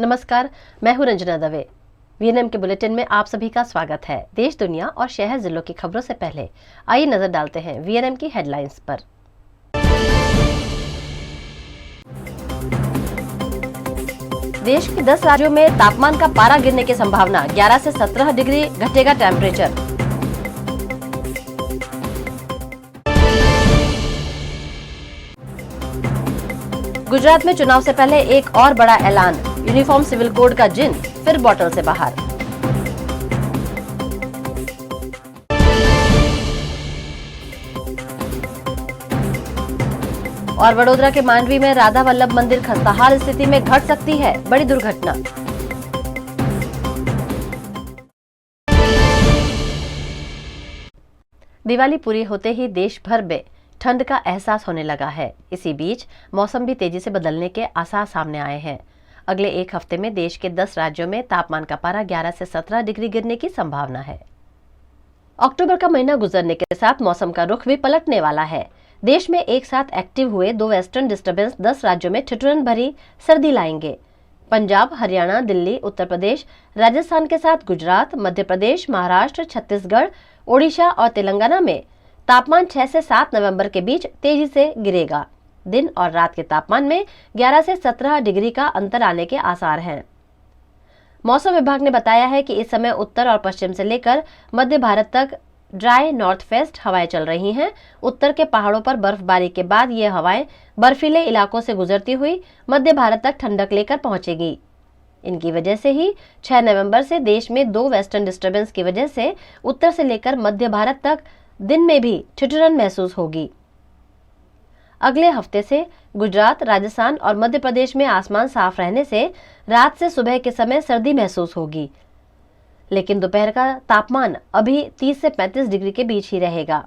नमस्कार, मैं हूं रंजना दवे। वीएनएम के बुलेटिन में आप सभी का स्वागत है। देश, दुनिया और शहर जिलों की खबरों से पहले आइए नजर डालते हैं वीएनएम की हेडलाइंस पर। देश के 10 राज्यों में तापमान का पारा गिरने की संभावना, 11 से 17 डिग्री घटेगा टेम्परेचर। गुजरात में चुनाव से पहले एक और बड़ा ऐलान, यूनिफॉर्म सिविल कोड का जिन फिर बॉटल से बाहर। और वडोदरा के मांडवी में राधा वल्लभ मंदिर खस्ताहाल स्थिति में घट सकती है बड़ी दुर्घटना। दिवाली पूरी होते ही देश भर में ठंड का एहसास होने लगा है। इसी बीच मौसम भी तेजी से बदलने के आसार सामने आए हैं। अगले एक हफ्ते में देश के 10 राज्यों में तापमान का पारा 11 से 17 डिग्री गिरने की संभावना है। अक्टूबर का महीना गुजरने के साथ मौसम का रुख भी पलटने वाला है। देश में एक साथ एक्टिव हुए 2 वेस्टर्न डिस्टर्बेंस 10 राज्यों में ठिठुरन भरी सर्दी लाएंगे। पंजाब, हरियाणा, दिल्ली, उत्तर प्रदेश, राजस्थान के साथ गुजरात, मध्य प्रदेश, महाराष्ट्र, छत्तीसगढ़, ओडिशा और तेलंगाना में तापमान 6 से 7 नवंबर के बीच तेजी से गिरेगा। दिन और रात के तापमान में 11 से 17 डिग्री का अंतर आने के आसार हैं। मौसम विभाग ने बताया है कि इस समय उत्तर और पश्चिम से लेकर मध्य भारत तक ड्राई नॉर्थ वेस्ट हवाएं चल रही हैं। उत्तर के पहाड़ों पर बर्फबारी के बाद ये हवाएं बर्फीले इलाकों से गुजरती हुई मध्य भारत तक ठंडक लेकर पहुंचेगी। इनकी वजह से ही 6 नवंबर से देश में 2 वेस्टर्न डिस्टर्बेंस की वजह से उत्तर से लेकर मध्य भारत तक दिन में भी ठिठुरन महसूस होगी। अगले हफ्ते से गुजरात, राजस्थान और मध्य प्रदेश में आसमान साफ रहने से रात से सुबह के समय सर्दी महसूस होगी, लेकिन दोपहर का तापमान अभी 30 से 35 डिग्री के बीच ही रहेगा।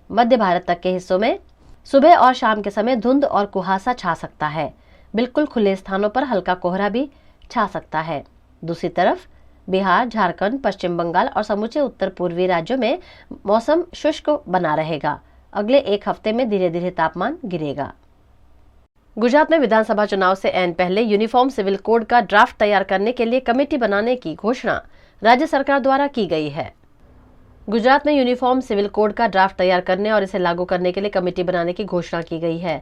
मध्य भारत तक के हिस्सों में सुबह और शाम के समय धुंध और कुहासा छा सकता है। बिल्कुल खुले स्थानों पर हल्का कोहरा भी छा सकता है। दूसरी तरफ बिहार, झारखंड, पश्चिम बंगाल और समूचे उत्तर पूर्वी राज्यों में मौसम शुष्क बना रहेगा। अगले एक हफ्ते में धीरे धीरे तापमान गिरेगा। गुजरात में विधानसभा चुनाव से ऐन पहले यूनिफॉर्म सिविल कोड का ड्राफ्ट तैयार करने के लिए कमेटी बनाने की घोषणा राज्य सरकार द्वारा की गई है। गुजरात में यूनिफॉर्म सिविल कोड का ड्राफ्ट तैयार करने और इसे लागू करने के लिए कमेटी बनाने की घोषणा की गई है।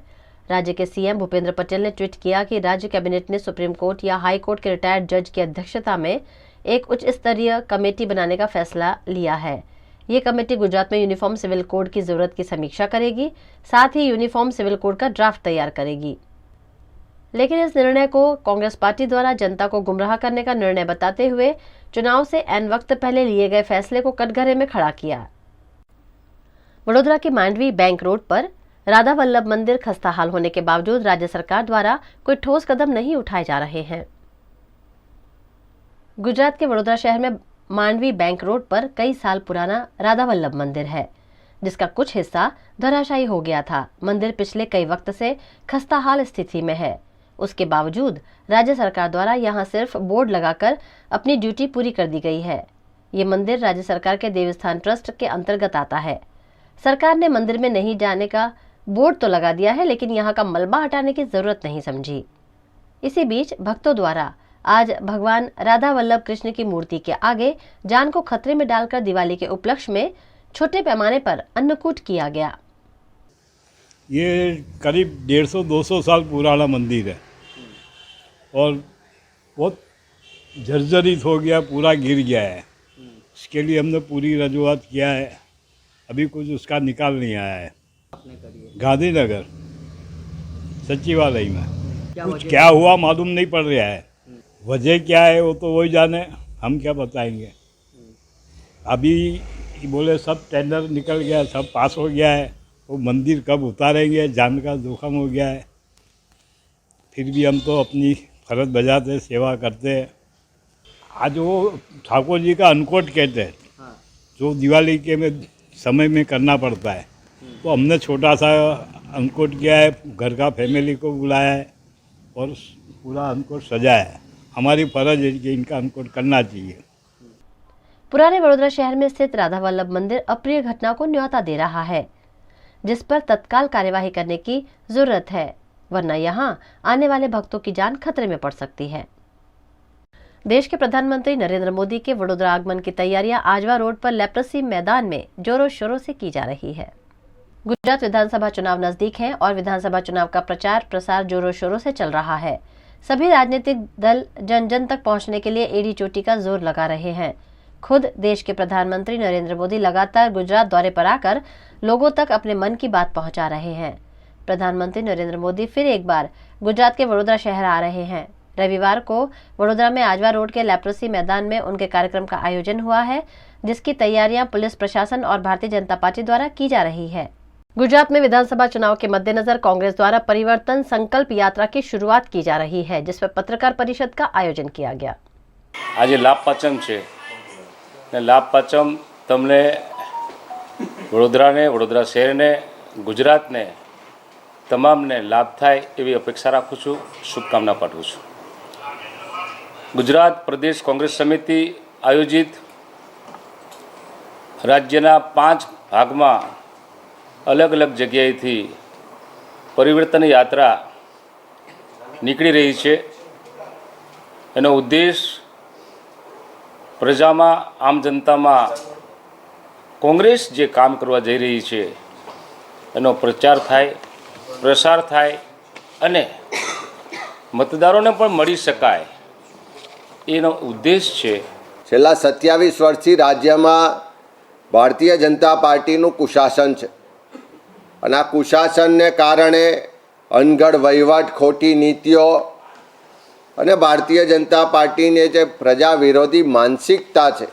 राज्य के सीएम भूपेंद्र पटेल ने ट्वीट किया कि राज्य कैबिनेट ने सुप्रीम कोर्ट या हाई कोर्ट के रिटायर्ड जज की अध्यक्षता में एक उच्च स्तरीय कमेटी बनाने का फैसला लिया है। ये कमेटी गुजरात में यूनिफॉर्म सिविल कोड की जरूरत की समीक्षा करेगी, साथ ही यूनिफॉर्म सिविल कोड का ड्राफ्ट तैयार करेगी। लेकिन इस निर्णय को कांग्रेस पार्टी द्वारा जनता को गुमराह करने का निर्णय बताते हुए चुनाव से ऐन वक्त पहले लिए गए फैसले को कटघरे में खड़ा किया। वडोदरा के मांडवी बैंक रोड पर राधा वल्लभ मंदिर खस्ताहाल होने के बावजूद राज्य सरकार द्वारा कोई ठोस कदम नहीं उठाए जा रहे हैं। गुजरात के वडोदरा शहर में मांडवी बैंक रोड पर कई साल पुराना राधा वल्लभ मंदिर है, जिसका कुछ हिस्सा धराशायी हो गया था। मंदिर पिछले कई वक्त से खस्ताहाल स्थिति में है। उसके बावजूद राज्य सरकार द्वारा यहां सिर्फ बोर्ड लगाकर अपनी ड्यूटी पूरी कर दी गई है। ये मंदिर राज्य सरकार के देवस्थान ट्रस्ट के अंतर्गत आता है। सरकार ने मंदिर में नहीं जाने का बोर्ड तो लगा दिया है, लेकिन यहाँ का मलबा हटाने की जरूरत नहीं समझी। इसी बीच भक्तों द्वारा आज भगवान राधा वल्लभ कृष्ण की मूर्ति के आगे जान को खतरे में डालकर दिवाली के उपलक्ष्य में छोटे पैमाने पर अन्नकूट किया गया। ये करीब 150-200 साल पुराना मंदिर है और बहुत जर्जरित हो गया, पूरा गिर गया है। इसके लिए हमने पूरी रजूआत किया है, अभी कुछ उसका निकाल नहीं आया है। गांधीनगर सचिवालय में कुछ क्या हुआ मालूम नहीं पड़ रहा है। वजह क्या है वो तो वही जाने, हम क्या बताएंगे। अभी बोले सब टेंडर निकल गया, सब पास हो गया है, वो मंदिर कब उतारेंगे, जान का जोखम हो गया है। फिर भी हम तो अपनी फर्ज बजाते, सेवा करते। आज वो ठाकुर जी का अनकोट कहते हैं, जो दिवाली के में समय में करना पड़ता है, तो हमने छोटा सा अनकोट किया है, घर का फैमिली को बुलाया है और पूरा अनकोट सजाया है। हमारी फर्ज है कि इनका अनकोट करना चाहिए। पुराने वडोदरा शहर में स्थित राधा वल्लभ मंदिर अप्रिय घटना को न्योता दे रहा है, जिस पर तत्काल कार्यवाही करने की जरूरत है, वरना यहाँ आने वाले भक्तों की जान खतरे में पड़ सकती है। देश के प्रधानमंत्री नरेंद्र मोदी के वडोदरा आगमन की तैयारियां आजवा रोड पर लेप्रसी मैदान में जोरों शोरों से की जा रही है। गुजरात विधानसभा चुनाव नजदीक है और विधानसभा चुनाव का प्रचार प्रसार जोरों शोरों से चल रहा है। सभी राजनीतिक दल जन जन तक पहुंचने के लिए एड़ी चोटी का जोर लगा रहे हैं। खुद देश के प्रधानमंत्री नरेंद्र मोदी लगातार गुजरात दौरे पर आकर लोगों तक अपने मन की बात पहुंचा रहे हैं। प्रधानमंत्री नरेंद्र मोदी फिर एक बार गुजरात के वडोदरा शहर आ रहे हैं। रविवार को वडोदरा में आजवा रोड के लेप्रसी मैदान में उनके कार्यक्रम का आयोजन हुआ है, जिसकी तैयारियां पुलिस प्रशासन और भारतीय जनता पार्टी द्वारा की जा रही है। गुजरात में विधानसभा चुनाव के मद्देनजर कांग्रेस द्वारा परिवर्तन संकल्प यात्रा की शुरुआत की जा रही है, जिस पर पत्रकार परिषद का आयोजन किया गया। आज लाभ पाचम है ने लाभ पाचम तमने वडोदरा ने वडोदरा शहर ने गुजरात ने तमाम ने लाभ थाय एवी अपेक्षा राखું છું, शुभकामना पाठવું છું। गुजरात प्रदेश कांग्रेस समिति आयोजित राज्यना 5 भागમાં अलग अलग जग्याएथी परिवर्तन यात्रा નીકળી રહી છે। એનો ઉદ્દેશ પ્રજામાં આમ જનતામાં કોંગ્રેસ જે કામ કરવા જઈ રહી છે એનો પ્રચાર થાય, પ્રસાર થાય અને મતદારોને પણ મળી શકાય એનો ઉદ્દેશ છે। છેલ્લા 27 વર્ષથી રાજ્યમાં ભારતીય જનતા પાર્ટીનું કુશાસન છે અને આ કુશાસનને કારણે અનગઢ વહીવટ, ખોટી નીતિઓ અને ભારતીય જનતા પાર્ટીની જે પ્રજા વિરોધી માનસિકતા છે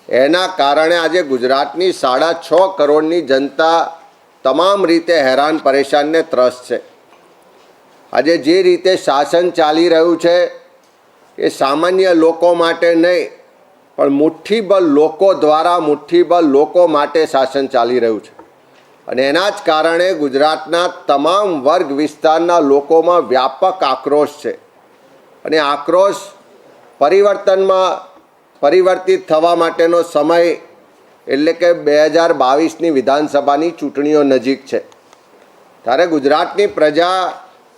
એના કારણે આજે ગુજરાતની 6.5 કરોડની જનતા તમામ રીતે હેરાન પરેશાન ને ત્રસ્ત છે। આજે જે રીતે શાસન ચાલી રહ્યું છે એ સામાન્ય લોકો માટે નહીં પણ મુઠ્ઠીબળ લોકો દ્વારા મુઠ્ઠીબળ લોકો માટે શાસન ચાલી રહ્યું છે અને એના જ કારણે ગુજરાતના તમામ વર્ગ વિસ્તારના લોકોમાં વ્યાપક આક્રોશ છે અને આક્રોશ પરિવર્તનમાં પરિવર્તિત થવા માટેનો સમય એટલે કે 2022ની વિધાનસભાની ચૂંટણીઓ નજીક છે। ત્યારે ગુજરાતની પ્રજા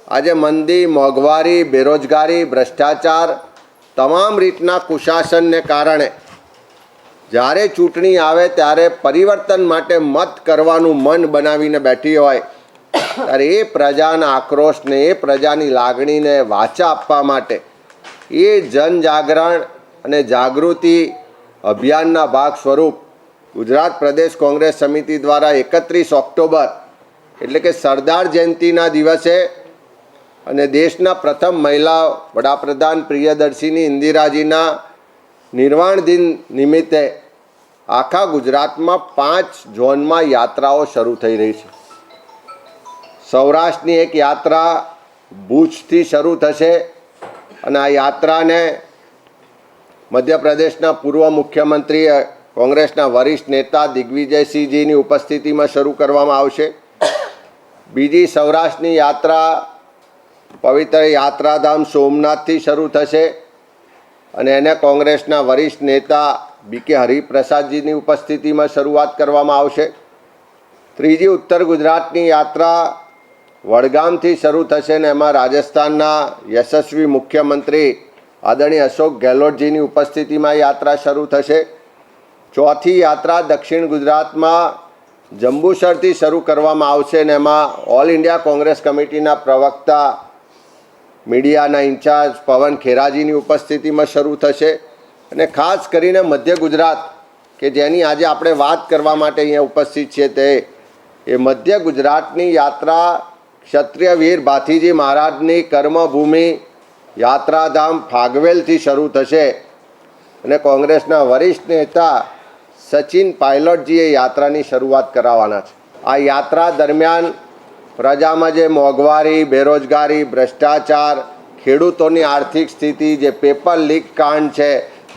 આજે મંદી, મોંઘવારી, બેરોજગારી, ભ્રષ્ટાચાર તમામ રીતના કુશાસનને કારણે જ્યારે ચૂંટણી આવે ત્યારે પરિવર્તન માટે મત કરવાનું મન બનાવીને બેઠી હોય ત્યારે એ પ્રજાના આક્રોશને, એ પ્રજાની લાગણીને વાચા આપવા માટે એ જનજાગરણ અને જાગૃતિ અભિયાનના ભાગ સ્વરૂપ ગુજરાત પ્રદેશ કોંગ્રેસ સમિતિ દ્વારા 31 ઓક્ટોબર એટલે કે સરદાર જયંતિના દિવસે અને દેશના પ્રથમ મહિલા વડાપ્રધાન પ્રિયદર્શિની ઇન્દિરાજીના નિર્વાણ દિન નિમિત્તે આખા ગુજરાતમાં 5 ઝોનમાં યાત્રાઓ શરૂ થઈ રહી છે। સૌરાષ્ટ્રની એક યાત્રા ભુજથી શરૂ થશે અને આ યાત્રાને મધ્યપ્રદેશના પૂર્વ મુખ્યમંત્રી કોંગ્રેસના વરિષ્ઠ નેતા દિગ્વિજયસિંહજીની ઉપસ્થિતિમાં શરૂ કરવામાં આવશે। બીજી સૌરાષ્ટ્રની યાત્રા પવિત્ર યાત્રાધામ સોમનાથથી શરૂ થશે અને એને કોંગ્રેસના વરિષ્ઠ નેતા BK હરિપ્રસાદજીની ઉપસ્થિતિમાં શરૂઆત કરવામાં આવશે। ત્રીજી ઉત્તર ગુજરાતની યાત્રા વડગામથી શરૂ થશે અને એમાં રાજસ્થાનના યશસ્વી મુખ્યમંત્રી આદરણીય અશોક ગેહલોતજીની ઉપસ્થિતિમાં યાત્રા શરૂ થશે। ચોથી યાત્રા દક્ષિણ ગુજરાતમાં જંબુસરથી શરૂ કરવામાં આવશે અને એમાં ઓલ ઇન્ડિયા કોંગ્રેસ કમિટીના પ્રવક્તા મીડિયાના ઇન્ચાર્જ પવન ખેરાજીની ઉપસ્થિતિમાં શરૂ થશે અને ખાસ કરીને મધ્ય ગુજરાત કે જેની આજે આપણે વાત કરવા માટે અહીંયા ઉપસ્થિત છીએ તે એ મધ્ય ગુજરાતની યાત્રા ક્ષત્રિય વીર ભાથીજી મહારાજની કર્મભૂમિ યાત્રાધામ ફાગવેલથી શરૂ થશે અને કોંગ્રેસના વરિષ્ઠ નેતા સચિન પાયલોટજીએ યાત્રાની શરૂઆત કરાવવાના છે। આ યાત્રા દરમિયાન પ્રજામાં જે મોંઘવારી, બેરોજગારી, ભ્રષ્ટાચાર, ખેડૂતોની આર્થિક સ્થિતિ, જે પેપર લીક કાંડ છે,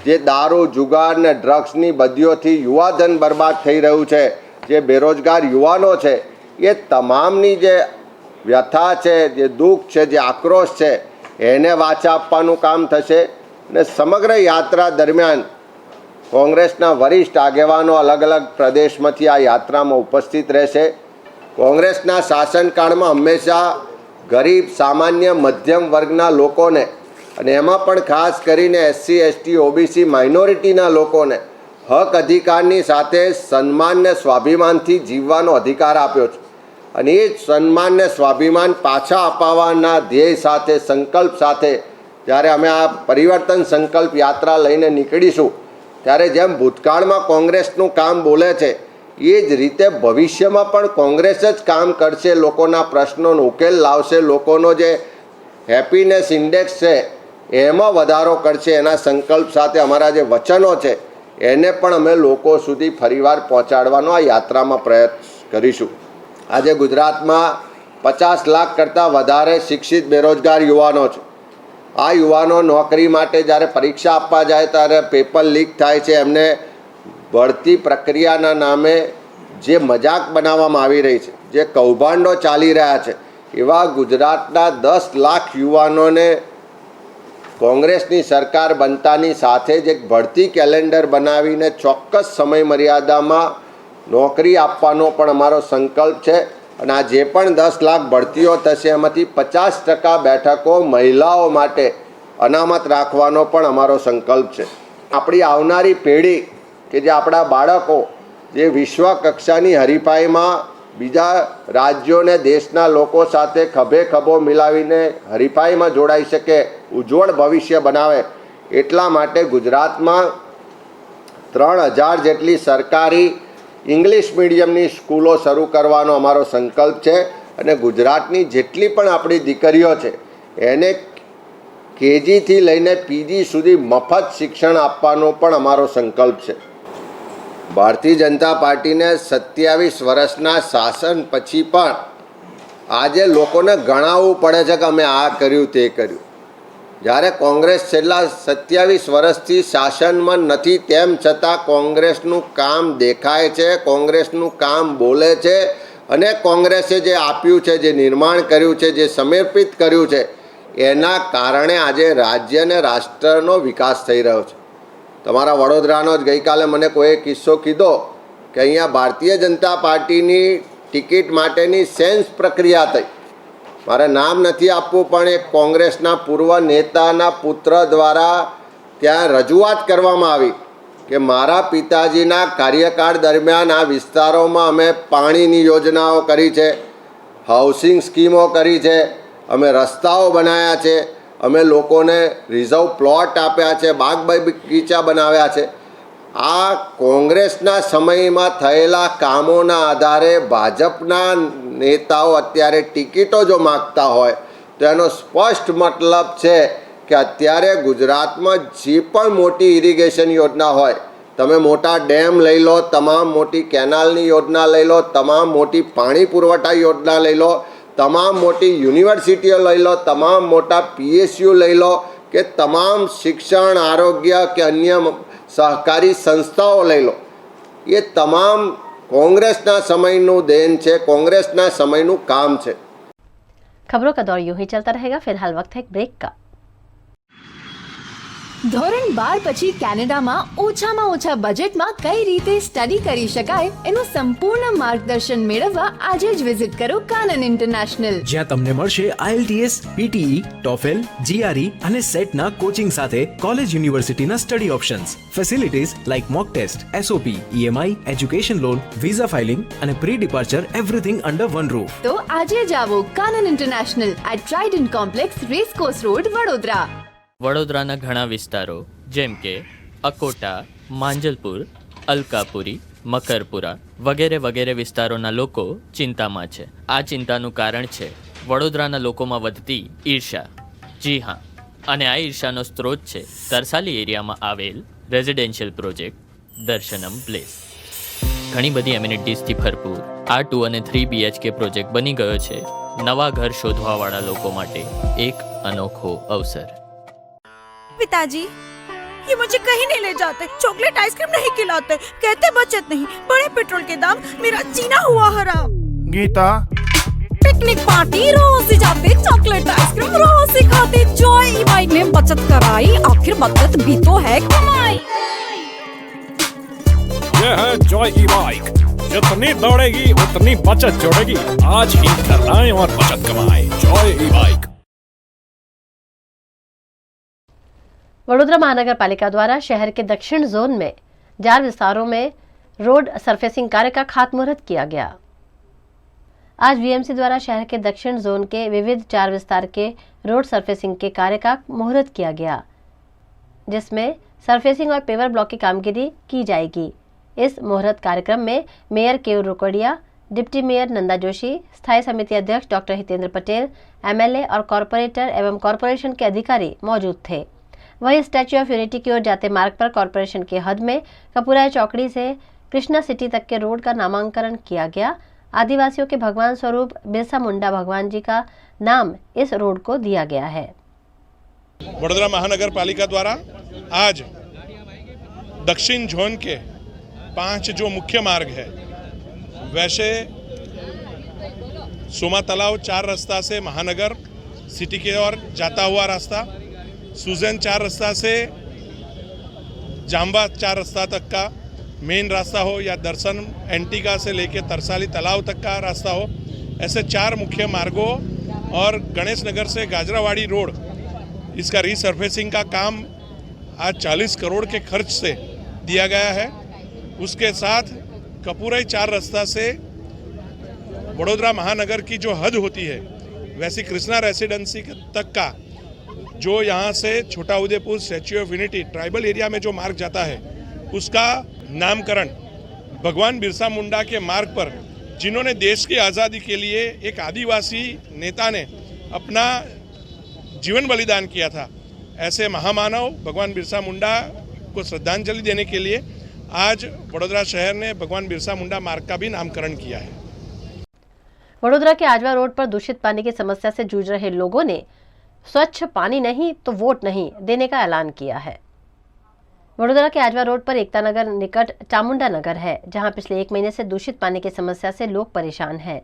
જે દારૂ, જુગાર ને ડ્રગ્સની બદીઓથી યુવાધન બરબાદ થઈ રહ્યું છે, જે બેરોજગાર યુવાનો છે, એ તમામની જે વ્યથા છે, જે દુઃખ છે, જે આક્રોશ છે એને વાચા આપવાનું કામ થશે અને સમગ્ર યાત્રા દરમિયાન કોંગ્રેસના વરિષ્ઠ આગેવાનો અલગ અલગ પ્રદેશમાંથી આ યાત્રામાં ઉપસ્થિત રહેશે। કોંગ્રેસના શાસનકાળમાં હંમેશા ગરીબ, સામાન્ય, મધ્યમ વર્ગના લોકોને અને એમાં પણ ખાસ કરીને SC ST OBC માઇનોરિટીના લોકોને હક અધિકારની સાથે સન્માન ને સ્વાભિમાનથી જીવવાનો અધિકાર આપ્યો છે અને એ સન્માન ને સ્વાભિમાન પાછા અપાવવાના ધ્યેય સાથે સંકલ્પ સાથે જ્યારે અમે આ પરિવર્તન સંકલ્પ યાત્રા લઈને નીકળીશું ત્યારે જેમ ભૂતકાળમાં કોંગ્રેસનું કામ બોલે છે એ જ રીતે ભવિષ્યમાં પણ કોંગ્રેસ જ કામ કરશે, લોકોના પ્રશ્નોનો ઉકેલ લાવશે, લોકોનો જે હેપીનેસ ઇન્ડેક્સ છે એમાં વધારો કરશે. એના સંકલ્પ સાથે અમારા જે વચનો છે એને પણ અમે લોકો સુધી ફરીવાર પહોંચાડવાનો આ યાત્રામાં પ્રયત્ન કરીશું. આજે ગુજરાતમાં 50 લાખ કરતાં વધારે શિક્ષિત બેરોજગાર યુવાનો છે. આ યુવાનો નોકરી માટે જ્યારે પરીક્ષા આપવા જાય ત્યારે પેપર લીક થાય છે, એમને ભરતી પ્રક્રિયાના નામે જે મજાક બનાવવામાં આવી રહી છે, જે કૌભાંડો ચાલી રહ્યા છે, એવા ગુજરાતના 10 લાખ યુવાનોને કોંગ્રેસની સરકાર બનતાની સાથે જ એક ભરતી કેલેન્ડર બનાવીને ચોક્કસ સમય મર્યાદામાં નોકરી આપવાનો પણ અમારો સંકલ્પ છે. અને આ જે પણ 10 લાખ ભરતીઓ થશે એમાંથી 50% બેઠકો મહિલાઓ માટે અનામત રાખવાનો પણ અમારો સંકલ્પ છે. આપણી આવનારી પેઢી કે જે આપણા બાળકો જે વિશ્વ કક્ષાની હરીફાઈમાં બીજા રાજ્યોને દેશના લોકો સાથે ખભે ખભો મિલાવીને હરીફાઈમાં જોડાઈ શકે, ઉજ્જવળ ભવિષ્ય બનાવે, એટલા માટે ગુજરાતમાં 3000 જેટલી સરકારી ઇંગ્લિશ મીડિયમની સ્કૂલો શરૂ કરવાનો અમારો સંકલ્પ છે. અને ગુજરાતની જેટલી પણ આપણી દીકરીઓ છે એને KGથી લઈને PG સુધી મફત શિક્ષણ આપવાનો પણ અમારો સંકલ્પ છે. ભારતીય જનતા પાર્ટીને 27 વર્ષના શાસન પછી પણ આજે લોકોને ગણાવવું પડે છે કે અમે આ કર્યું તે કર્યું. જ્યારે કોંગ્રેસ છેલ્લા 27 વર્ષથી શાસનમાં નથી તેમ છતાં કોંગ્રેસનું કામ દેખાય છે, કોંગ્રેસનું કામ બોલે છે અને કોંગ્રેસે જે આપ્યું છે, જે નિર્માણ કર્યું છે, જે સમર્પિત કર્યું છે એના કારણે આજે રાજ્ય અને રાષ્ટ્રનો વિકાસ થઈ રહ્યો છે. તમારા વડોદરાનો જ ગઈકાલે મને કોઈએ કિસ્સો કીધો કે અહીંયા ભારતીય જનતા પાર્ટીની ટિકિટ માટેની સેન્સ પ્રક્રિયા થઈ. મારે નામ નથી આપવું પણ એક કોંગ્રેસના પૂર્વ નેતાના પુત્ર દ્વારા ત્યાં રજૂઆત કરવામાં આવી કે મારા પિતાજીના કાર્યકાળ દરમિયાન આ વિસ્તારોમાં અમે પાણીની યોજનાઓ કરી છે, હાઉસિંગ સ્કીમો કરી છે, અમે રસ્તાઓ બનાવ્યા છે, અમે લોકોને રિઝર્વ પ્લોટ આપ્યા છે, બાગ બગીચા બનાવ્યા છે. આ કોંગ્રેસના સમયમાં થયેલા કામોના આધારે ભાજપના નેતાઓ અત્યારે ટિકિટો જો માગતા હોય તો એનો સ્પષ્ટ મતલબ છે કે અત્યારે ગુજરાતમાં જે પણ મોટી ઇરિગેશન યોજના હોય, તમે મોટા ડેમ લઈ લો, તમામ મોટી કેનાલની યોજના લઈ લો, તમામ મોટી પાણી પુરવઠા યોજના લઈ લો, તમામ મોટી યુનિવર્સિટીઓ લઈ લો, તમામ મોટા PSU લઈ લો કે તમામ શિક્ષણ, આરોગ્ય કે અન્ય સહકારી સંસ્થાઓ લઈ લો, એ તમામ कांग्रेसना समयનું देन છે, कांग्रेसना समयનું काम છે. खबरों का दौर यूं ही चलता रहेगा. फिलहाल वक्त है एक ब्रेक का. ધોરણ 12 પછી કેનેડામાં ઓછામાં ઓછા બજેટમાં કઈ રીતે સ્ટડી કરી શકાય એનું સંપૂર્ણ માર્ગદર્શન મેળવવા આજે જ વિઝિટ કરો કાનન ઇન્ટરનેશનલ, જ્યાં તમને મળશે IELTS, PTE, TOEFL, GRE અને સેટના કોચિંગ સાથે કોલેજ યુનિવર્સિટીના study options, facilities like mock test, SOP, EMI, education loan, visa filing અને pre departure everything under one roof. તો આજે જ આવો Kanan international at Trident complex, racecourse road, Vadodara. વડોદરાના ઘણા વિસ્તારો જેમ કે અકોટા, માંજલપુર, અલકાપુરી, મકરપુરા વગેરે વગેરે વિસ્તારોના લોકો ચિંતામાં છે. આ ચિંતાનું કારણ છે વડોદરાના લોકોમાં વધતી ઈર્ષા. જી હા, અને આ ઈર્ષાનો સ્ત્રોત છે તરસાલી એરિયામાં આવેલ રેઝિડેન્શિયલ પ્રોજેક્ટ દર્શનમ પ્લેસ. ઘણી બધી એમ્યુનિટીઝથી ભરપૂર આ 2 અને 3 BHK પ્રોજેક્ટ બની ગયો છે નવા ઘર શોધવાવાળા લોકો માટે એક અનોખો અવસર. पिताजी, ये मुझे कहीं नहीं ले जाते, चॉकलेट आइसक्रीम नहीं खिलाते, कहते बचत नहीं, बढ़े पेट्रोल के दाम, मेरा जीना हुआ हराम. गीता, पिकनिक पार्टी रोज ही जाते, चॉकलेट आइसक्रीम रोज ही खाते, जॉय ई-बाइक ने बचत कराई, आखिर बचत भी तो है कमाई. ये है जॉय ई-बाइक, जितनी दौड़ेगी उतनी बचत जोड़ेगी. आज ही कर आए और बचत कमाए. जॉय ई-बाइक. वडोदरा महानगर पालिका द्वारा शहर के दक्षिण जोन में 4 विस्तारों में रोड सरफेसिंग कार्य का खातमुहूर्त किया गया। आज वीएमसी द्वारा शहर के दक्षिण जोन के विविध 4 विस्तार के रोड सरफेसिंग के कार्य का मुहूर्त किया गया, जिसमें सरफेसिंग और पेवर ब्लॉक की कामगिरी की जाएगी। इस मुहूर्त कार्यक्रम में mayor Keyur Rokadia, deputy mayor Nanda Joshi, स्थायी समिति अध्यक्ष डॉक्टर हितेंद्र पटेल, एमएलए और कॉरपोरेटर एवं कॉरपोरेशन के अधिकारी मौजूद थे। वहीं स्टैच्यू ऑफ यूनिटी की ओर जाते मार्ग पर कॉरपोरेशन के हद में कपूरा चौकड़ी से कृष्णा सिटी तक के रोड का नामांकन किया गया। आदिवासियों के भगवान स्वरूप बिरसा मुंडा भगवान जी का नाम इस रोड को दिया गया है। वडोदरा महानगर पालिका द्वारा आज दक्षिण जोन के 5 जो मुख्य मार्ग है, वैसे सोमा तालाब 4 रास्ता से महानगर सिटी की ओर जाता हुआ रास्ता, सुजन 4 रास्ता से जाम्बा 4 रास्ता तक का मेन रास्ता हो, या दर्शन एंटिका से लेके तरसाली तालाब तक का रास्ता हो, ऐसे 4 मुख्य मार्गों और गणेश नगर से गाजरावाड़ी रोड, इसका रीसर्फेसिंग का काम आज 40 करोड़ के खर्च से दिया गया है। उसके साथ कपूरई 4 रास्ता से वडोदरा महानगर की जो हद होती है, वैसी कृष्णा रेसिडेंसी तक का जो यहाँ से छोटा Udaipur statue of unity tribal area में जो मार्ग जाता है, उसका नामकरण भगवान बिरसा मुंडा के मार्ग पर, जिन्होंने देश की आज़ादी के लिए एक आदिवासी नेता ने अपना जीवन बलिदान किया था, ऐसे महामानव भगवान बिरसा मुंडा को श्रद्धांजलि देने के लिए आज वडोदरा शहर ने भगवान बिरसा मुंडा मार्ग का भी नामकरण किया है। वडोदरा के आजवा रोड पर दूषित पानी की समस्या से जूझ रहे लोगों ने स्वच्छ पानी नहीं तो वोट नहीं देने का ऐलान किया है। वडोदरा के आजवा रोड पर एकता नगर निकट चामुंडा नगर है, जहां पिछले 1 महीने से दूषित पानी की समस्या से लोग परेशान हैं।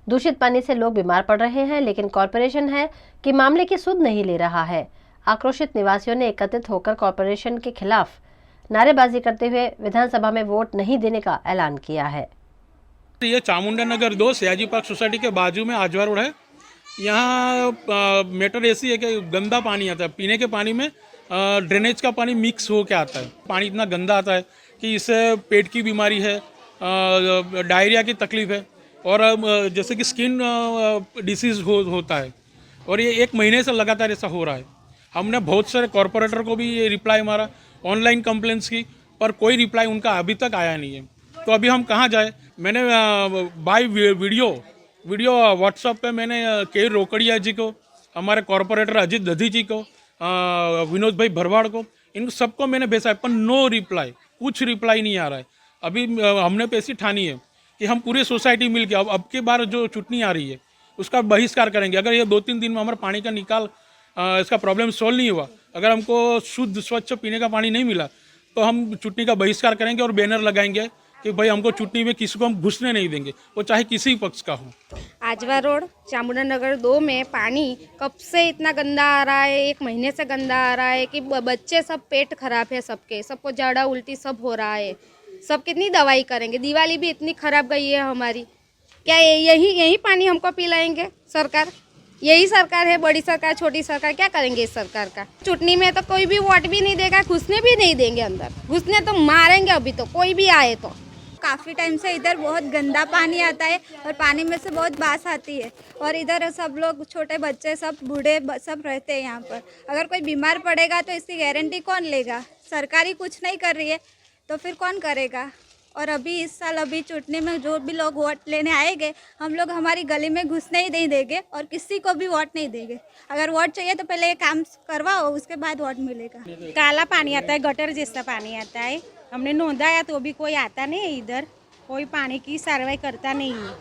दूषित पानी से लोग बीमार पड़ रहे हैं, लेकिन कॉरपोरेशन है कि मामले की सुध नहीं ले रहा है। आक्रोशित निवासियों ने एकत्रित होकर कॉरपोरेशन के खिलाफ नारेबाजी करते हुए विधानसभा में वोट नहीं देने का ऐलान किया है। ये चामुंडा नगर 2 सयाजी पार्क सोसाइटी के बाजू में आजवा रोड है। यहाँ मैटर ऐसी है कि गंदा पानी आता है, पीने के पानी में ड्रेनेज का पानी मिक्स हो के आता है। पानी इतना गंदा आता है कि इससे पेट की बीमारी है, डायरिया की तकलीफ है, और जैसे कि स्किन डिसीज़ होता है, और ये 1 महीने से लगातार ऐसा हो रहा है। हमने बहुत सारे कॉरपोरेटर को भी ये रिप्लाई मारा, ऑनलाइन कंप्लेंट्स की, पर कोई रिप्लाई उनका अभी तक आया नहीं है। तो अभी हम कहाँ जाए? मैंने बाय वीडियो व्हाट्सएप पे मैंने केयूर रोकड़िया जी को, हमारे कॉरपोरेटर अजीत दधी जी को, विनोद भाई भरवाड़ को, इन सबको मैंने भेजा है, पर नो रिप्लाई, कुछ रिप्लाई नहीं आ रहा है। अभी हमने पैसी ठानी है कि हम पूरी सोसाइटी मिल के अब की बार जो चुटनी आ रही है उसका बहिष्कार करेंगे। अगर ये 2-3 दिन में हमारे पानी का निकाल इसका प्रॉब्लम सोल्व नहीं हुआ, अगर हमको शुद्ध स्वच्छ पीने का पानी नहीं मिला, तो हम चुटनी का बहिष्कार करेंगे और बैनर लगाएंगे कि भाई हमको चुटनी में किसी को हम घुसने नहीं देंगे, वो चाहे किसी पक्ष का हो। आजवा रोड चामुंडा नगर 2 में पानी कब से इतना गंदा आ रहा है, 1 महीने से गंदा आ रहा है कि बच्चे सब पेट खराब है, सबको जाड़ा उल्टी सब हो रहा है। सब कितनी दवाई करेंगे? दिवाली भी इतनी खराब गई है हमारी, क्या यही पानी हमको पिलाएंगे सरकार? यही सरकार है, बड़ी सरकार छोटी सरकार, क्या करेंगे इस सरकार का? चुटनी में तो कोई भी वोट भी नहीं देगा, घुसने भी नहीं देंगे अंदर, घुसने तो मारेंगे अभी तो कोई भी आए तो। काफ़ी टाइम से इधर बहुत गंदा पानी आता है और पानी में से बहुत बास आती है, और इधर सब लोग छोटे बच्चे सब बूढ़े सब रहते हैं यहाँ पर। अगर कोई बीमार पड़ेगा तो इसकी गारंटी कौन लेगा? सरकार ही कुछ नहीं कर रही है तो फिर कौन करेगा? और अभी इस साल अभी चुटनी में जो भी लोग वोट लेने आएंगे, हम लोग हमारी गली में घुसने ही नहीं देंगे और किसी को भी वोट नहीं देंगे। अगर वोट चाहिए तो पहले ये काम करवाओ, उसके बाद वोट मिलेगा। काला पानी आता है, गटर जैसा पानी आता है, हमने नोंदाया तो भी कोई आता नहीं है, इधर कोई पानी की कार्रवाई करता नहीं है।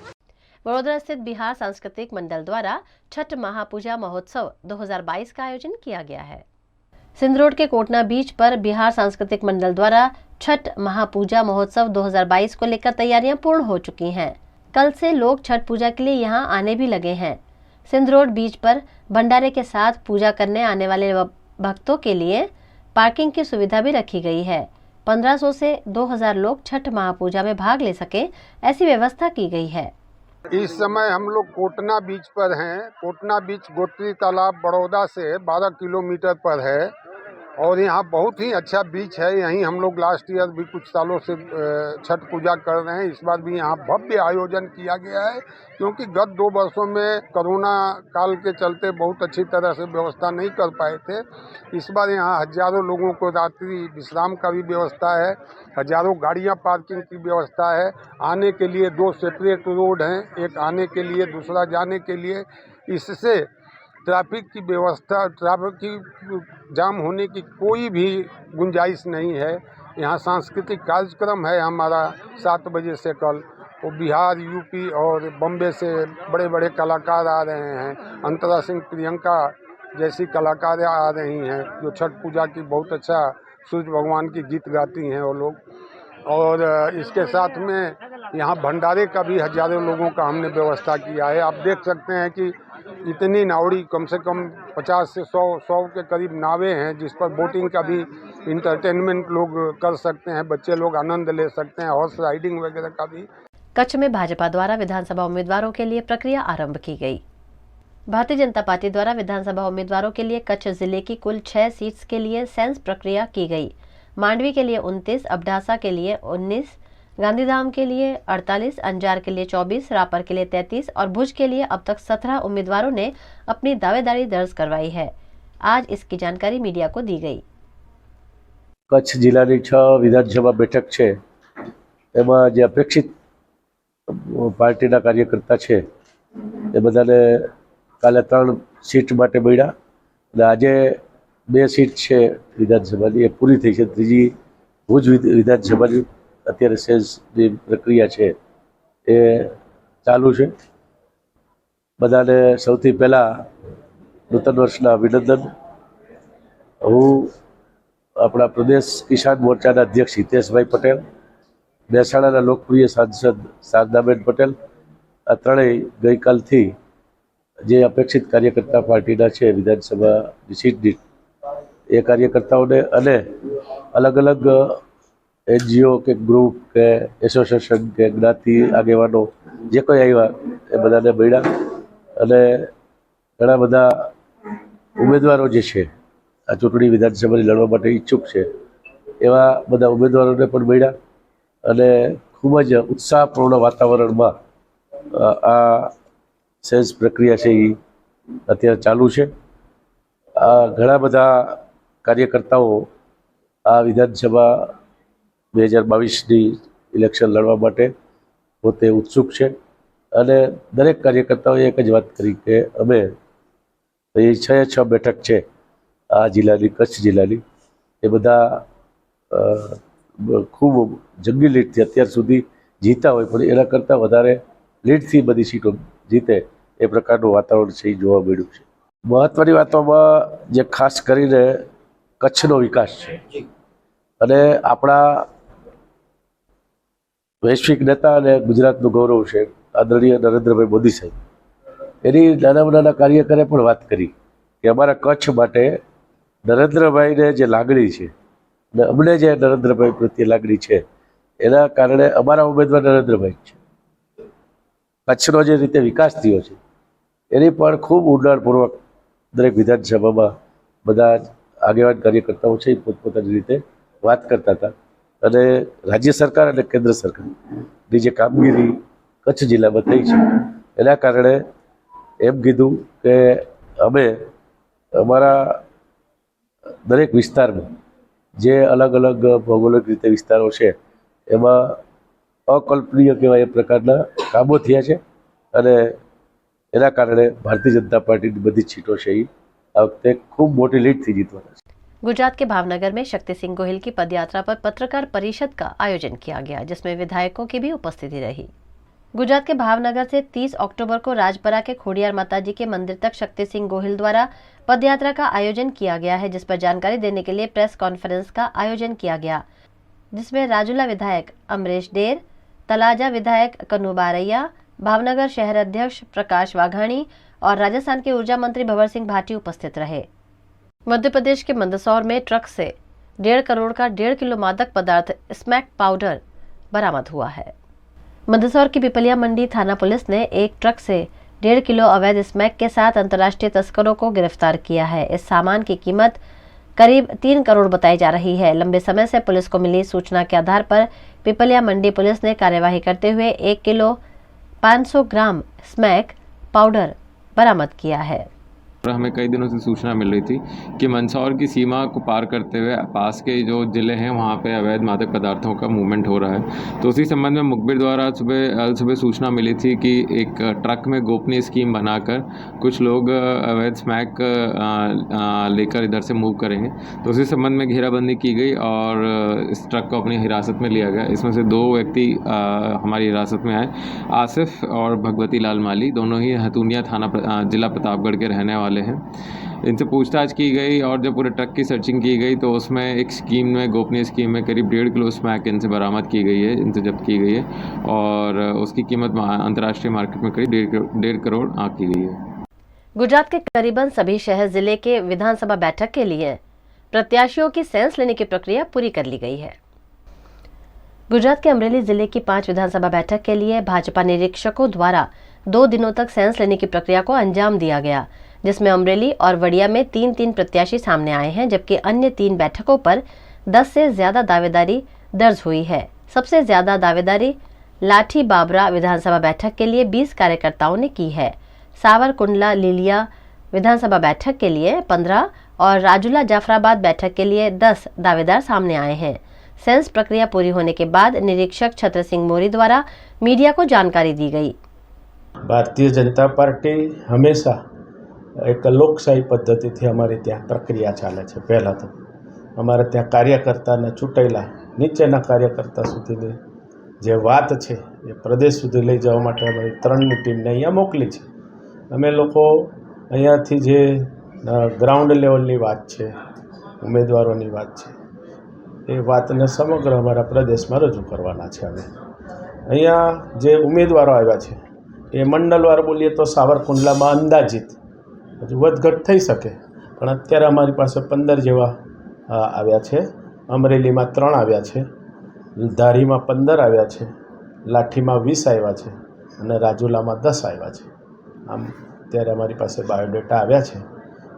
वडोदरा स्थित बिहार सांस्कृतिक मंडल द्वारा छठ महापूजा महोत्सव 2022 का आयोजन किया गया है। सिंध रोड के कोटना बीच पर बिहार सांस्कृतिक मंडल द्वारा छठ महापूजा महोत्सव 2022 को लेकर तैयारियां पूर्ण हो चुकी हैं। कल से लोग छठ पूजा के लिए यहां आने भी लगे हैं। सिंध रोड बीच पर भंडारे के साथ पूजा करने आने वाले भक्तों के लिए पार्किंग की सुविधा भी रखी गई है। 1500 से 2000 लोग छठ महापूजा में भाग ले सके, ऐसी व्यवस्था की गई है। इस समय हम लोग कोटना बीच पर हैं। कोटना बीच गोत्री तालाब बड़ौदा से 12 किलोमीटर पर है। और यहाँ बहुत ही अच्छा बीच है। यहीं हम लोग लास्ट ईयर भी कुछ सालों से छठ पूजा कर रहे हैं। इस बार भी यहाँ भव्य आयोजन किया गया है, क्योंकि गत 2 वर्षों में कोरोना काल के चलते बहुत अच्छी तरह से व्यवस्था नहीं कर पाए थे। इस बार यहाँ हजारों लोगों को रात्रि विश्राम का भी व्यवस्था है, हजारों गाड़ियाँ पार्किंग की व्यवस्था है। आने के लिए 2 सेपरेट रोड हैं, एक आने के लिए दूसरा जाने के लिए। इससे ट्रैफिक की व्यवस्था, ट्रैफिक की जाम होने की कोई भी गुंजाइश नहीं है। यहाँ सांस्कृतिक कार्यक्रम है हमारा 7 बजे से कल। वो बिहार, यूपी और बम्बे से बड़े बड़े कलाकार आ रहे हैं। अंतरा सिंह, प्रियंका जैसी कलाकार आ रही हैं जो छठ पूजा की बहुत अच्छा सूर्य भगवान की गीत गाती हैं वो लोग। और इसके साथ में यहाँ भंडारे का भी हजारों लोगों का हमने व्यवस्था किया है। आप देख सकते हैं कि इतनी नावड़ी, कम से कम 50 से 100 के करीब नावें हैं, जिस पर बोटिंग का भी इंटरटेनमेंट लोग कर सकते हैं, बच्चे लोग आनंद ले सकते हैं, हॉर्स राइडिंग वगैरह का भी। कच्छ में भाजपा द्वारा विधानसभा उम्मीदवारों के लिए प्रक्रिया आरंभ की गई। भारतीय जनता पार्टी द्वारा विधानसभा उम्मीदवारों के लिए कच्छ जिले की कुल 6 सीट्स के लिए सेंस प्रक्रिया की गई। मांडवी के लिए 29, अबडासा के लिए 19, गांधीधाम के लिए 48, अंजार के लिए 24, रापर के लिए 33 और भुज के लिए अब तक 17 उम्मीदवारों ने अपनी दावेदारी दर्ज करवाई है। आज इसकी जानकारी मीडिया को दी गई। कच्छ जिल्लाની 6 વિધાનસભા બેઠક છે, એમાં જે અપેક્ષિત પાર્ટીના કાર્યકર્તા છે એ બધાને કાલે 3 સીટ માટે મળ્યા અને આજે 2 સીટ છે વિધાનસભાની, એ પૂરી થઈ છે। ત્રીજી ભુજ વિધાનસભાની અત્યારે સેન્સની પ્રક્રિયા છે એ ચાલુ છે। બધાને સૌથી પહેલાં નૂતન વર્ષના અભિનંદન। હું આપણા પ્રદેશ કિસાન મોરચાના અધ્યક્ષ હિતેશભાઈ પટેલ, મહેસાણાના લોકપ્રિય સાંસદ શારદાબેન પટેલ, આ ત્રણેય ગઈકાલથી જે અપેક્ષિત કાર્યકર્તા પાર્ટીના છે વિધાનસભાની સીટની, એ કાર્યકર્તાઓને અને અલગ અલગ એનજીઓ કે ગ્રુપ કે એસોસિએશન કે જ્ઞાતિ આગેવાનો જે કોઈ આવ્યા એ બધાને મળ્યા અને ઘણા બધા ઉમેદવારો જે છે આ ચૂંટણી વિધાનસભાની લડવા માટે ઈચ્છુક છે એવા બધા ઉમેદવારોને પણ મળ્યા અને ખૂબ જ ઉત્સાહપૂર્ણ વાતાવરણમાં આ સેન્સ પ્રક્રિયા છે એ અત્યારે ચાલુ છે। ઘણા બધા કાર્યકર્તાઓ આ વિધાનસભા 2022ની ઇલેક્શન લડવા માટે પોતે ઉત્સુક છે અને દરેક કાર્યકર્તાઓએ એક જ વાત કરી કે અમે એ 6 બેઠક છે આ જિલ્લાની, કચ્છ જિલ્લાની, એ બધા ખૂબ જંગી લીડથી અત્યાર સુધી જીતા હોય, પણ એના કરતાં વધારે લીડથી બધી સીટો જીતે એ પ્રકારનું વાતાવરણ છે એ જોવા મળ્યું છે। મહત્ત્વની વાતોમાં જે ખાસ કરીને કચ્છનો વિકાસ છે અને આપણા વૈશ્વિક નેતા અને ગુજરાતનું ગૌરવ છે આદરણીય નરેન્દ્રભાઈ મોદી સાહેબ, એની નાનામાં નાના કાર્યકરે પણ વાત કરી કે અમારા કચ્છ માટે નરેન્દ્રભાઈને જે લાગણી છે અને અમને જે નરેન્દ્રભાઈ પ્રત્યે લાગણી છે એના કારણે અમારા ઉમેદવાર નરેન્દ્રભાઈ છે। કચ્છનો જે રીતે વિકાસ થયો છે એની પણ ખૂબ ઊંડાણપૂર્વક દરેક વિધાનસભામાં બધા આગેવાન કાર્યકર્તાઓ છે એ પોતપોતાની રીતે વાત કરતા હતા અને રાજ્ય સરકાર અને કેન્દ્ર સરકારની જે કામગીરી કચ્છ જિલ્લામાં થઈ છે એના કારણે એમ કીધું કે અમે અમારા દરેક વિસ્તારમાં જે અલગ અલગ ભૌગોલિક રીતે વિસ્તારો છે એમાં અકલ્પનીય કહેવાય એ પ્રકારના કામો થયા છે અને એના કારણે ભારતીય जनता પાર્ટીની બધી જ સીટો છે એ આ વખતે ખૂબ મોટી લીડથી જીતવાના છે। गुजरात के भावनगर में शक्ति सिंह गोहिल की पदयात्रा पर पत्रकार परिषद का आयोजन किया गया, जिसमें विधायकों की भी उपस्थिति रही। गुजरात के भावनगर से 30 अक्टूबर को राजपरा के खोडियार माताजी के मंदिर तक शक्ति सिंह गोहिल द्वारा पदयात्रा का आयोजन किया गया है, जिस पर जानकारी देने के लिए प्रेस कॉन्फ्रेंस का आयोजन किया गया, जिसमें राजूला विधायक अमरेश डेर, तलाजा विधायक कन्नू बारैया, भावनगर शहर अध्यक्ष प्रकाश वाघाणी और राजस्थान के ऊर्जा मंत्री भंवर सिंह भाटी उपस्थित रहे। मध्य प्रदेश के मंदसौर में ट्रक से 1.5 करोड़ का 1.5 किलो मादक पदार्थ स्मैक पाउडर बरामद हुआ है। मंदसौर की पिपलिया मंडी थाना पुलिस ने एक ट्रक से 1.5 किलो अवैध स्मैक के साथ अंतर्राष्ट्रीय तस्करों को गिरफ्तार किया है। इस सामान की कीमत करीब 3 करोड़ बताई जा रही है। लंबे समय से पुलिस को मिली सूचना के आधार पर पिपलिया मंडी पुलिस ने कार्यवाही करते हुए 1 किलो 500 ग्राम स्मैक पाउडर बरामद किया है। हमें कई दिनों से सूचना मिल रही थी कि मंदसौर की सीमा को पार करते हुए पास के जो ज़िले हैं वहाँ पे अवैध मादक पदार्थों का मूवमेंट हो रहा है। तो उसी संबंध में मुखबिर द्वारा सुबह सूचना मिली थी कि एक ट्रक में गोपनीय स्कीम बनाकर कुछ लोग अवैध स्मैक लेकर इधर से मूव करेंगे। तो उसी संबंध में घेराबंदी की गई और इस ट्रक को अपनी हिरासत में लिया गया। इसमें से 2 व्यक्ति हमारी हिरासत में आए, आसिफ और भगवती लाल माली, दोनों ही हथुनिया थाना जिला प्रतापगढ़ के रहने वाले हैं। इनसे पूछताछ की गई और जब पूरे ट्रक की सर्चिंग की गई तो उसमें एक स्कीम में, गोपनीय स्कीम में करीब 1.5 किलो स्मैक इनसे बरामद की गई है, इनसे जब्त की गई है और उसकी कीमत अंतर्राष्ट्रीय मार्केट में करीब 1.5 करोड़ आंकी गई है। गुजरात के करीबन सभी शहर जिले के विधानसभा बैठक के लिए प्रत्याशियों की सेंस लेने की प्रक्रिया पूरी कर ली गई है। गुजरात के अमरेली जिले की 5 विधानसभा बैठक के लिए भाजपा निरीक्षकों द्वारा 2 दिनों तक सेंस लेने की प्रक्रिया को अंजाम दिया गया, जिसमें अमरेली और वडिया में 3-3 प्रत्याशी सामने आए हैं, जबकि अन्य 3 बैठकों पर 10 से ज्यादा दावेदारी दर्ज हुई है। सबसे ज्यादा दावेदारी लाठी बाबरा विधानसभा बैठक के लिए 20 कार्यकर्ताओं ने की है। सावरकुंडला लीलिया विधानसभा बैठक के लिए 15 और राजुला जाफराबाद बैठक के लिए 10 दावेदार सामने आए हैं। सेंस प्रक्रिया पूरी होने के बाद निरीक्षक छत्र सिंह मोरी द्वारा मीडिया को जानकारी दी गई। भारतीय जनता पार्टी हमेशा एक લોકશાહી પદ્ધતિથી અમારે ત્યાં પ્રક્રિયા ચાલે છે। પહેલાં તો અમારે ત્યાં કાર્યકર્તાને ચૂંટાયેલા નીચેના કાર્યકર્તા સુધીની જે વાત છે એ પ્રદેશ સુધી લઈ જવા માટે અમારી 3ની ટીમને અહીંયા મોકલી છે। અમે લોકો અહીંયાથી જે ગ્રાઉન્ડ લેવલની વાત છે, ઉમેદવારોની વાત છે, એ વાતને સમગ્ર અમારા પ્રદેશમાં રજૂ કરવાના છે। અમે અહીંયા જે ઉમેદવારો આવ્યા છે એ મંડલવાર બોલીએ તો સાવરકુંડલામાં અંદાજિત હજુ વધઘટ થઈ શકે, પણ અત્યારે અમારી પાસે 15 જેવા આવ્યા છે। અમરેલીમાં 3 આવ્યા છે, ધારીમાં 15 આવ્યા છે, લાઠીમાં 20 આવ્યા છે અને રાજુલામાં 10 આવ્યા છે। આમ અત્યારે અમારી પાસે બાયોડેટા આવ્યા છે।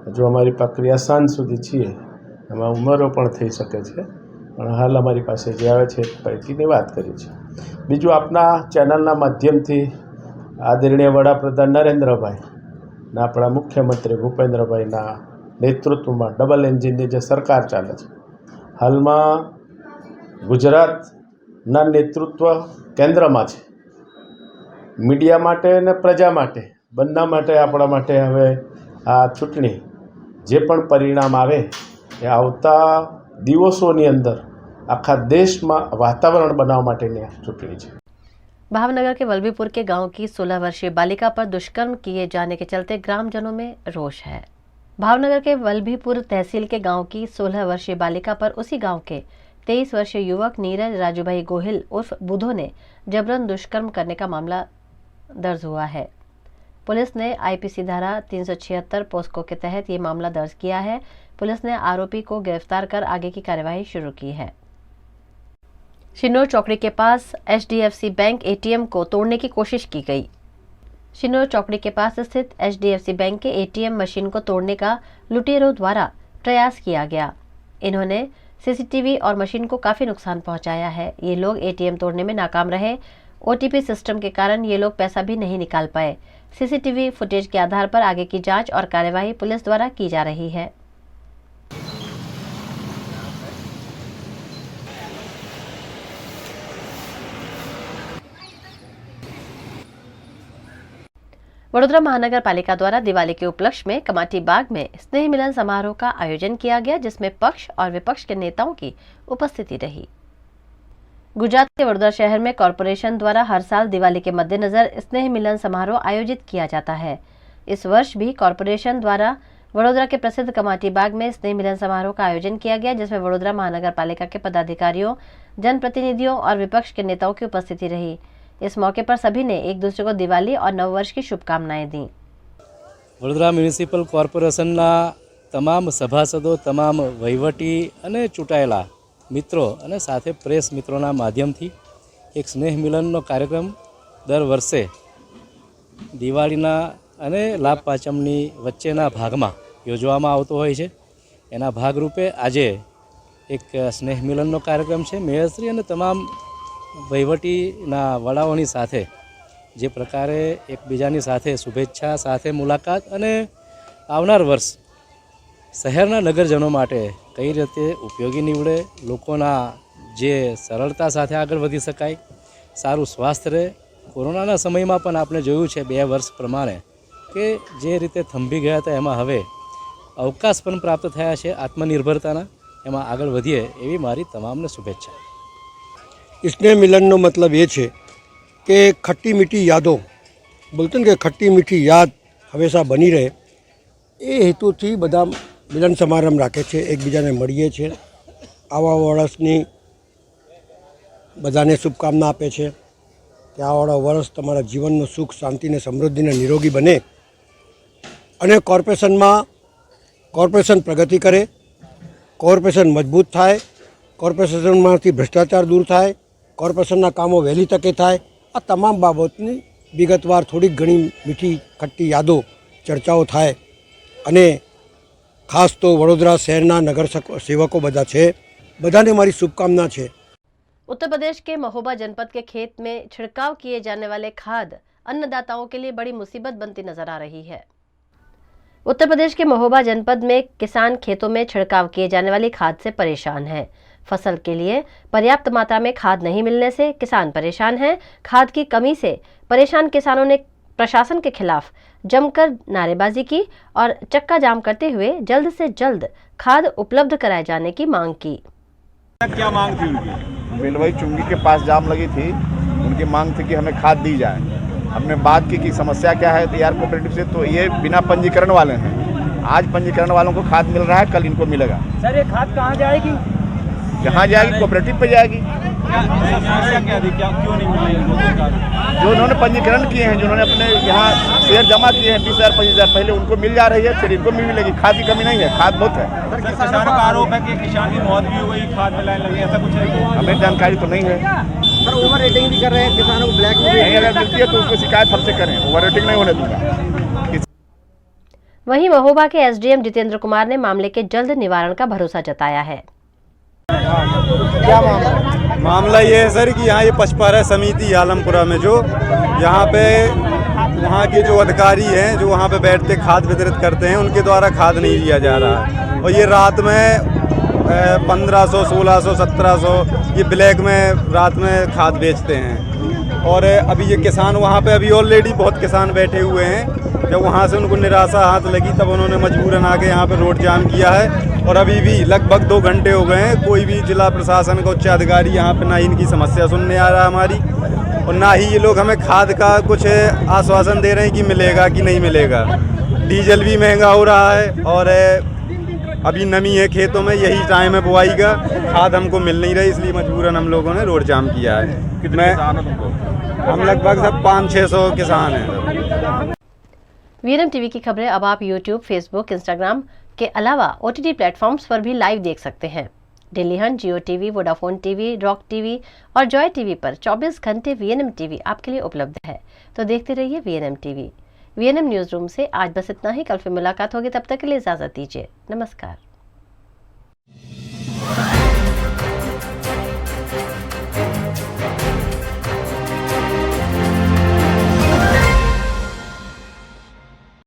હજુ અમારી પ્રક્રિયા સાંજ સુધી છીએ, એમાં ઉંમરો પણ થઈ શકે છે, પણ હાલ અમારી પાસે જે આવે છે એ પૈકીની વાત કરી છે। બીજું આપના ચેનલના માધ્યમથી આદરણીય વડાપ્રધાન નરેન્દ્રભાઈ ને આપણા મુખ્યમંત્રી ભૂપેન્દ્રભાઈના નેતૃત્વમાં ડબલ એન્જિનની જે સરકાર ચાલે છે, હાલમાં ગુજરાતના નેતૃત્વ કેન્દ્રમાં છે। મીડિયા માટે અને પ્રજા માટે બંને માટે આપણા માટે હવે આ ચૂંટણી જે પણ પરિણામ આવે એ આવતા દિવસોની અંદર આખા દેશમાં વાતાવરણ બનાવવા માટેની ચૂંટણી છે। भावनगर के वल्लभीपुर के गांव की 16 वर्षीय बालिका पर दुष्कर्म किए जाने के चलते ग्रामजनों में रोष है। भावनगर के वल्लभीपुर तहसील के गांव की 16 वर्षीय बालिका पर उसी गांव के 23 वर्षीय युवक नीरज राजूभाई गोहिल उर्फ बुधो ने जबरन दुष्कर्म करने का मामला दर्ज हुआ है। पुलिस ने आईपीसी धारा 376 पोस्को के तहत ये मामला दर्ज किया है। पुलिस ने आरोपी को गिरफ्तार कर आगे की कार्यवाही शुरू की है। शिनोर चौकड़ी के पास एचडीएफसी बैंक एटीएम को तोड़ने की कोशिश की गई। शिनोर चौकड़ी के पास स्थित एचडीएफसी बैंक के एटीएम मशीन को तोड़ने का लुटेरों द्वारा प्रयास किया गया। इन्होंने सीसीटीवी और मशीन को काफी नुकसान पहुंचाया है। ये लोग एटीएम तोड़ने में नाकाम रहे। ओटीपी सिस्टम के कारण ये लोग पैसा भी नहीं निकाल पाए। सीसीटीवी फुटेज के आधार पर आगे की जांच और कार्यवाही पुलिस द्वारा की जा रही है। वडोदरा महानगर पालिका द्वारा दिवाली के उपलक्ष्य में कमाटी बाग में स्नेह मिलन समारोह का आयोजन किया गया, जिसमें पक्ष और विपक्ष के नेताओं की उपस्थिति रही। गुजरात के वडोदरा शहर में कॉरपोरेशन द्वारा हर साल दिवाली के मद्देनजर स्नेह मिलन समारोह आयोजित किया जाता है। इस वर्ष भी कॉरपोरेशन द्वारा वडोदरा के प्रसिद्ध कमाटी बाग में स्नेह मिलन समारोह का आयोजन किया गया, जिसमें वडोदरा महानगर पालिका के पदाधिकारियों, जनप्रतिनिधियों और विपक्ष के नेताओं की उपस्थिति रही। इस मौके पर सभी ने एक दूसरे को दिवाली और नववर्ष की शुभकामनाएं दी। वडोदरा म्युनिसिपल कॉर्पोरेशनना तमाम सभासदों, तमाम वहीवटी अने चूंटायेला मित्रों अने साथे प्रेस मित्रों माध्यमथी एक स्नेह मिलननो कार्यक्रम दर वर्षे दिवाळीना अने लाभ पाचमनी वच्चेना भागमां योजवामां आवतो होय छे। એના ભાગરૂપે આજે એક સ્નેહ મિલનનો કાર્યક્રમ છે. મેયરશ્રી અને તમામ વહીવટીના વડાઓની સાથે જે પ્રકારે એકબીજાની સાથે શુભેચ્છા સાથે મુલાકાત અને આવનાર વર્ષ શહેરના નગરજનો માટે કઈ રીતે ઉપયોગી નીવડે, લોકોના જે સરળતા સાથે આગળ વધી શકાય, સારું સ્વાસ્થ્ય રહે. કોરોનાના સમયમાં પણ આપણે જોયું છે 2 વર્ષ પ્રમાણે કે જે રીતે થંભી ગયા હતા એમાં હવે અવકાશ પણ પ્રાપ્ત થયા છે આત્મનિર્ભરતાના. એમાં આગળ વધીએ એવી મારી તમામને શુભેચ્છા. स्नेह मिलनનો મતલબ એ છે કે ખટ્ટી મીઠી યાદો બોલते ને કે ખટ્ટી મીઠી યાદ હંમેશા બની રહે એ હેતુથી બધા મિલન સમારંભ રાખે છે, એકબીજાને મળીએ છીએ. આવા વર્ષની બધાને શુભકામના આપે છે કે આવાળા વર્ષ તમારા જીવનનું સુખ, શાંતિ ને સમૃદ્ધિ ને નિરોગી બને અને કોર્પોરેશન પ્રગતિ કરે, કોર્પોરેશન મજબૂત થાય, કોર્પોરેશનમાંથી ભ્રષ્ટાચાર દૂર થાય, કોર્પોરેશનના કામો વહેલી તકે થાય. આ તમામ બાબતની વિગતવાર થોડીક ઘણી મીઠી ખટ્ટી યાદો ચર્ચાઓ થાય અને ખાસ તો વડોદરા શહેરના નગર સેવકો બધા છે, બધાને મારી શુभकामना છે. उत्तर प्रदेश के महोबा जनपद के खेत में छिड़काव किए जाने वाले खाद अन्नदाताओं के लिए बड़ी मुसीबत बनती नजर आ रही है. उत्तर प्रदेश के महोबा जनपद में किसान खेतों में छिड़काव किए जाने वाली खाद से परेशान हैं. फसल के लिए पर्याप्त मात्रा में खाद नहीं मिलने से किसान परेशान हैं. खाद की कमी से परेशान किसानों ने प्रशासन के खिलाफ जमकर नारेबाजी की और चक्का जाम करते हुए जल्द से जल्द खाद उपलब्ध कराए जाने की मांग की. क्या मांग थी उनकी? बेलवई चुंगी के पास जाम लगी थी, उनकी मांग थी कि हमें खाद दी जाए. हमने बात की कि समस्या क्या है तैयार कोऑपरेटिव से, तो ये बिना पंजीकरण वाले हैं. आज पंजीकरण वालों को खाद मिल रहा है, कल इनको मिलेगा. सर ये खाद कहाँ जाएगी? जहाँ जाएगी कोऑपरेटिव पे जाएगी. क्यों नहीं मिल रही है? जो उन्होंने पंजीकरण किए हैं, जिन्होंने अपने यहाँ शेयर जमा किए हैं 20,000 25,000 पहले, उनको मिल जा रही है, फिर इनको भी मिलेगी. खाद की कमी नहीं है, खाद बहुत है. सर किसानों का आरोप है कि किसान की मौत भी हुई खाद में लाइन लगी, ऐसा कुछ है? हमें जानकारी तो नहीं है. सर ओवर रेटिंग भी कर रहे हैं किसानों को, ब्लैक नहीं अगर मिलती है तो उसको शिकायत हमसे करें, ओवर रेटिंग नहीं होने दूंगा. वहीं महोबा के एसडीएम जितेंद्र कुमार ने मामले के जल्द निवारण का भरोसा जताया है. क्या मामला ये है सर कि यहाँ ये पचपहरा समिति आलमपुरा में जो यहाँ पे वहाँ के जो अधिकारी हैं जो वहाँ पे बैठते खाद वितरित करते हैं, उनके द्वारा खाद नहीं दिया जा रहा है. और ये रात में 1500, 1600, 1700 ये ब्लैक में रात में खाद बेचते हैं. और अभी ये किसान वहाँ पे अभी ऑलरेडी बहुत किसान बैठे हुए हैं. जब वहाँ से उनको निराशा हाथ लगी तब उन्होंने मजबूरन आके यहाँ पे रोड जाम किया है. और अभी भी लगभग 2 घंटे हो गए हैं, कोई भी जिला प्रशासन का उच्च अधिकारी यहाँ पे ना इनकी समस्या सुनने आ रहा है हमारी, और ना ही ये लोग हमें खाद का कुछ आश्वासन दे रहे हैं कि मिलेगा कि नहीं मिलेगा. डीजल भी महंगा हो रहा है और अभी नमी है खेतों में, यही टाइम है बुआई का, खाद हमको मिल नहीं रही, इसलिए मजबूरन हम लोगों ने रोड जाम किया है. हम लगभग सब 500-600 किसान हैं. वीएनएम टीवी की खबरें अब आप यूट्यूब, फेसबुक, इंस्टाग्राम के अलावा ओटीटी प्लेटफॉर्म्स पर भी लाइव देख सकते हैं. Dailyhunt, Jio TV, Vodafone TV, Rock TV और जॉय टीवी पर 24 घंटे वीएनएम टीवी आपके लिए उपलब्ध है. तो देखते रहिए VNM TV. VNM news room से आज बस इतना ही. कल फिर मुलाकात होगी, तब तक के लिए इजाजत दीजिए. नमस्कार.